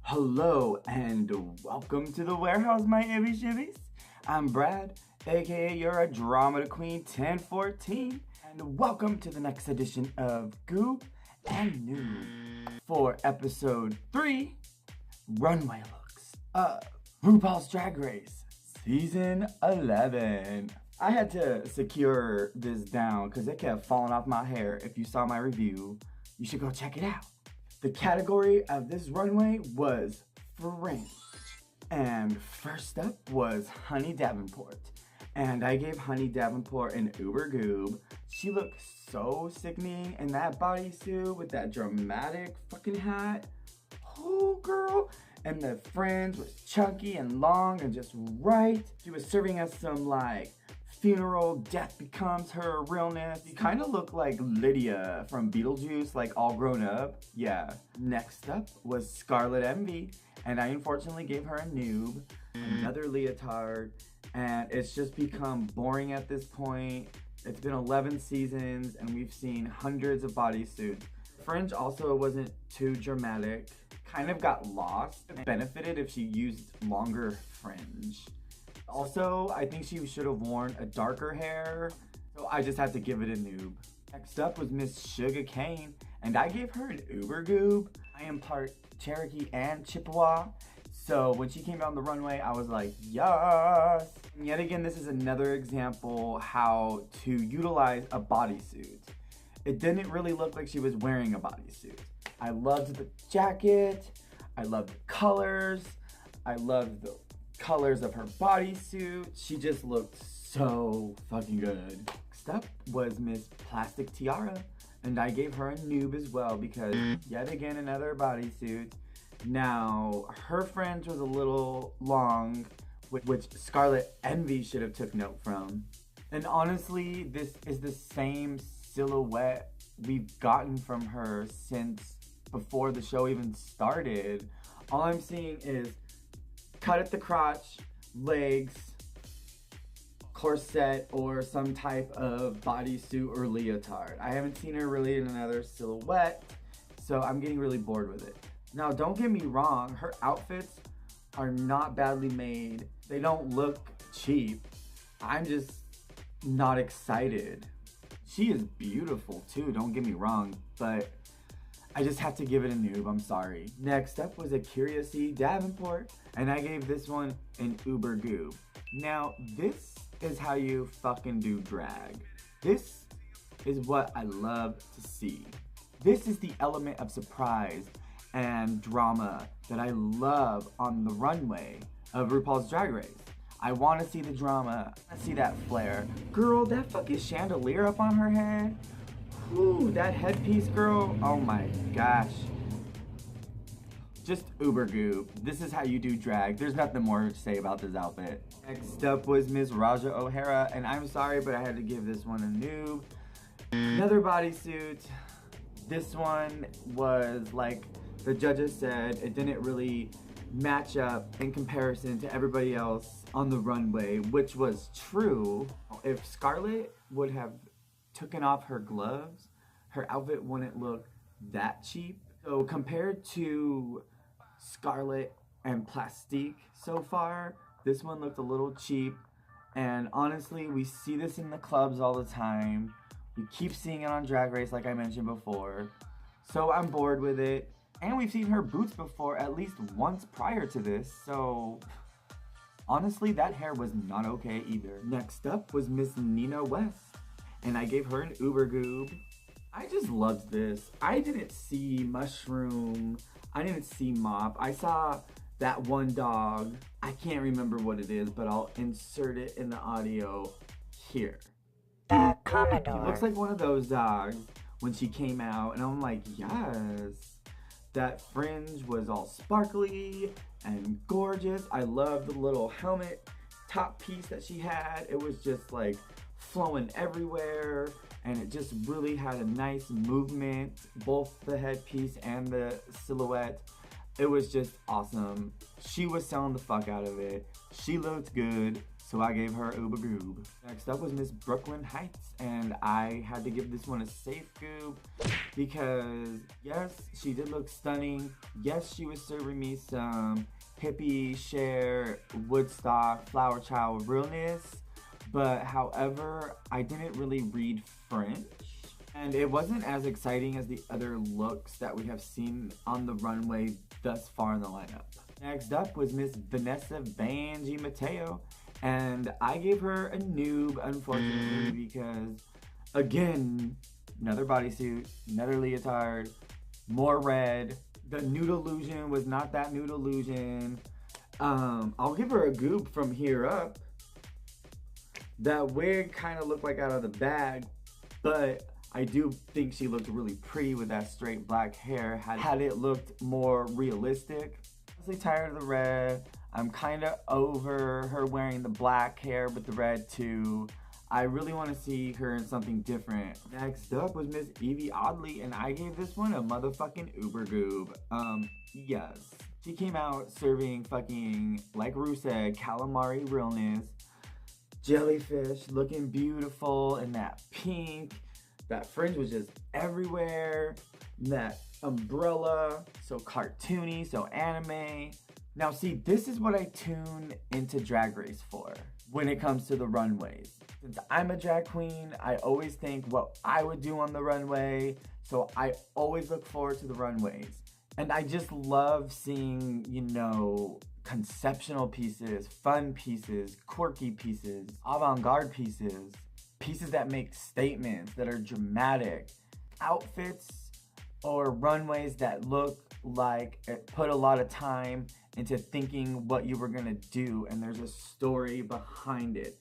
Hello and welcome to the warehouse, my IBISHIBIS. I'm Brad, aka your Drama Queen 1014, and welcome to the next edition of Goop and Noob for episode 3, Runway Looks of Rupaul's Drag Race Season 11. I had to secure this down because it kept falling off my hair. If you saw my review, you should go check it out. The category of this runway was Fringe. And first up was Honey Davenport. And I gave Honey Davenport an uber goob. She looked so sickening in that bodysuit with that dramatic fucking hat. Oh, girl. And the fringe was chunky and long and just right. She was serving us some like funeral, death becomes her realness. You kind of look like Lydia from Beetlejuice, like all grown up. Yeah. Next up was Scarlet Envy, and I unfortunately gave her a noob, another leotard, and it's just become boring at this point. It's been 11 seasons, and we've seen hundreds of bodysuits. Fringe also wasn't too dramatic, kind of got lost. It benefited if she used longer fringe. Also, I think she should have worn a darker hair, so I just had to give it a noob. Next up was Miss Sugar Cane, and I gave her an uber goob. I am part Cherokee and Chippewa, so when she came down the runway, I was like, yes! And yet again, this is another example how to utilize a bodysuit. It didn't really look like she was wearing a bodysuit. I loved the jacket, I loved the colors, I loved the colors of her bodysuit. She just looked so fucking good. Next up was Miss Plastic Tiara, and I gave her a noob as well because yet again another bodysuit. Now her fringe was a little long, which Scarlet Envy should have took note from. And honestly, this is the same silhouette we've gotten from her since before the show even started. All I'm seeing is cut at the crotch, legs, corset, or some type of bodysuit or leotard. I haven't seen her really in another silhouette, so I'm getting really bored with it. Now, don't get me wrong, her outfits are not badly made. They don't look cheap. I'm just not excited. She is beautiful too, don't get me wrong, but I just have to give it a noob, I'm sorry. Next up was a Curiosity Davenport, and I gave this one an uber goob. Now, this is how you fucking do drag. This is what I love to see. This is the element of surprise and drama that I love on the runway of RuPaul's Drag Race. I want to see the drama, I see that flair. Girl, that fucking chandelier up on her head. Ooh, that headpiece, girl. Oh my gosh. Just uber goob. This is how you do drag. There's nothing more to say about this outfit. Next up was Miss OHara, and I'm sorry, but I had to give this one a noob. Another bodysuit. This one was like the judges said, it didn't really match up in comparison to everybody else on the runway, which was true. If Scarlett would have taken off her gloves, her outfit wouldn't look that cheap. So compared to Scarlett and Plastique so far, this one looked a little cheap. And honestly, we see this in the clubs all the time. You keep seeing it on Drag Race like I mentioned before. So I'm bored with it. And we've seen her boots before at least once prior to this, so honestly that hair was not okay either. Next up was Miss Mina West, and I gave her an uber goob. I just loved this. I didn't see mushroom, I didn't see mop. I saw that one dog. I can't remember what it is, but I'll insert it in the audio here. The Commodore. It looks like one of those dogs when she came out, and I'm like, yes. That fringe was all sparkly and gorgeous. I love the little helmet top piece that she had. It was just like flowing everywhere, and it just really had a nice movement, both the headpiece and the silhouette. It was just awesome. She was selling the fuck out of it. She looked good. so I gave her Uber Goob. Next up was Miss Brooklyn Heights, and I had to give this one a safe goob because yes, she did look stunning. Yes, she was serving me some hippie, Cher, Woodstock, Flower Child realness, but however, I didn't really read French. And it wasn't as exciting as the other looks that we have seen on the runway thus far in the lineup. Next up was Miss Vanessa Vanjie Mateo, and I gave her a noob, unfortunately, because, again, another bodysuit, another leotard, more red. The nude illusion was not that nude illusion. I'll give her a goob from here up. That wig kind of looked like out of the bag, but I do think she looked really pretty with that straight black hair. Had it looked more realistic. I'm honestly tired of the red. I'm kind of over her wearing the black hair with the red too. I really want to see her in something different. Next up was Miss Evie Oddly, and I gave this one a motherfucking Uber Goob. Yes. She came out serving fucking, like Rue said, calamari realness. Jellyfish looking beautiful in that pink. That fringe was just everywhere. That umbrella, so cartoony, so anime. Now see, this is what I tune into Drag Race for when it comes to the runways. Since I'm a drag queen, I always think what I would do on the runway, so I always look forward to the runways. And I just love seeing, you know, conceptual pieces, fun pieces, quirky pieces, avant-garde pieces, pieces that make statements, that are dramatic, outfits or runways that look like it put a lot of time into thinking what you were gonna do and there's a story behind it.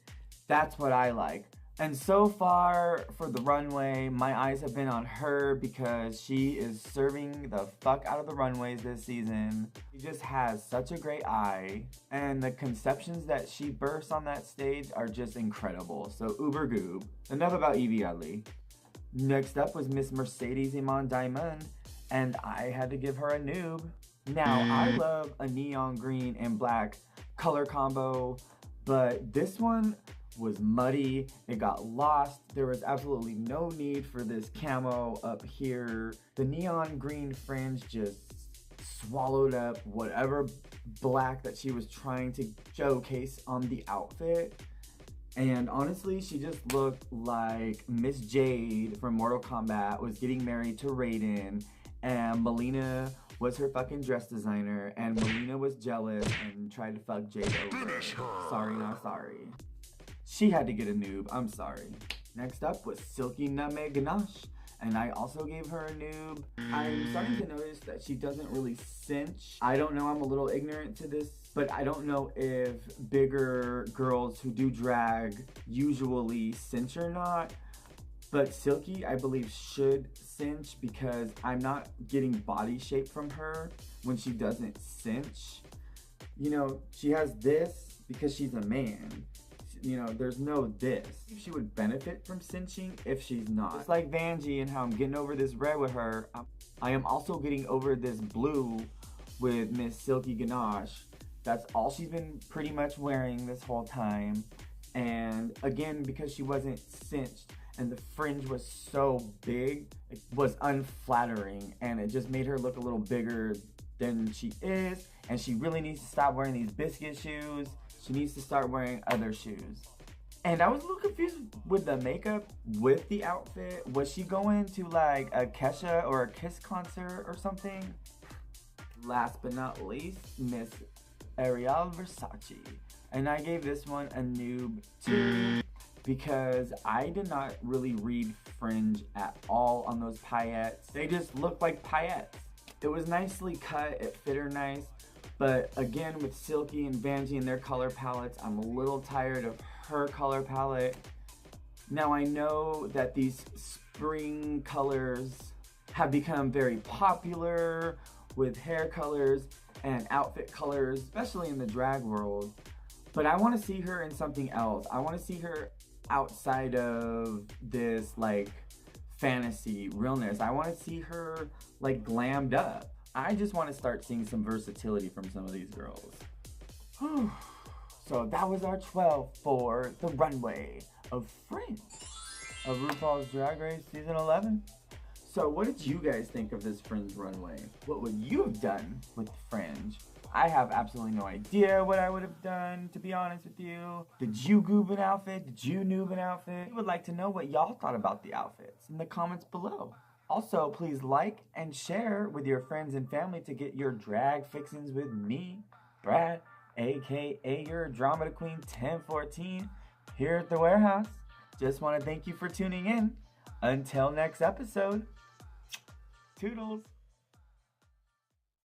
That's what I like. And so far for the runway, my eyes have been on her because she is serving the fuck out of the runways this season. She just has such a great eye, and the conceptions that she bursts on that stage are just incredible. So Uber Goob. Enough about Evie Oddly. Next up was Miss Mercedes Iman Diamond, and I had to give her a noob. Now, I love a neon green and black color combo, but this one was muddy, it got lost. There was absolutely no need for this camo up here. The neon green fringe just swallowed up whatever black that she was trying to showcase on the outfit. And honestly, she just looked like Miss Jade from Mortal Kombat was getting married to Raiden, and Melina was her fucking dress designer, and Melina was jealous and tried to fuck Jade over. Sorry, not sorry. She had to get a noob, I'm sorry. Next up was Silky Nutmeg Ganache, and I also gave her a noob. I'm starting to notice that she doesn't really cinch. I don't know, I'm a little ignorant to this, but I don't know if bigger girls who do drag usually cinch or not. But Silky, I believe, should cinch because I'm not getting body shape from her when she doesn't cinch. You know, she has this because she's a man. You know, there's no this. She would benefit from cinching if she's not. Just like Vanjie and how I'm getting over this red with her, I am also getting over this blue with Miss Silky Ganache. That's all she's been pretty much wearing this whole time. And again, because she wasn't cinched and the fringe was so big, it was unflattering and it just made her look a little bigger than she is. And she really needs to stop wearing these biscuit shoes. She needs to start wearing other shoes. And I was a little confused with the makeup with the outfit. Was she going to like a Kesha or a Kiss concert or something? Last but not least, Miss Ariane Versace. And I gave this one a noob too because I did not really read fringe at all on those paillettes. They just looked like paillettes. It was nicely cut, it fit her nice. But again, with Silky and Vanjie and their color palettes, I'm a little tired of her color palette. Now I know that these spring colors have become very popular with hair colors and outfit colors, especially in the drag world. But I want to see her in something else. I want to see her outside of this like fantasy realness. I want to see her like glammed up. I just want to start seeing some versatility from some of these girls. So So that was our 12 for the runway of Fringe of RuPaul's Drag Race Season 11. So what did you guys think of this Fringe runway? What would you have done with Fringe? I have absolutely no idea what I would have done, to be honest with you. Did you goob an outfit? Did you noob an outfit? I would like to know what y'all thought about the outfits in the comments below. Also, please like and share with your friends and family to get your drag fixings with me, Brad, aka your Drama Queen 1014, here at the warehouse. Just want to thank you for tuning in. Until next episode, toodles.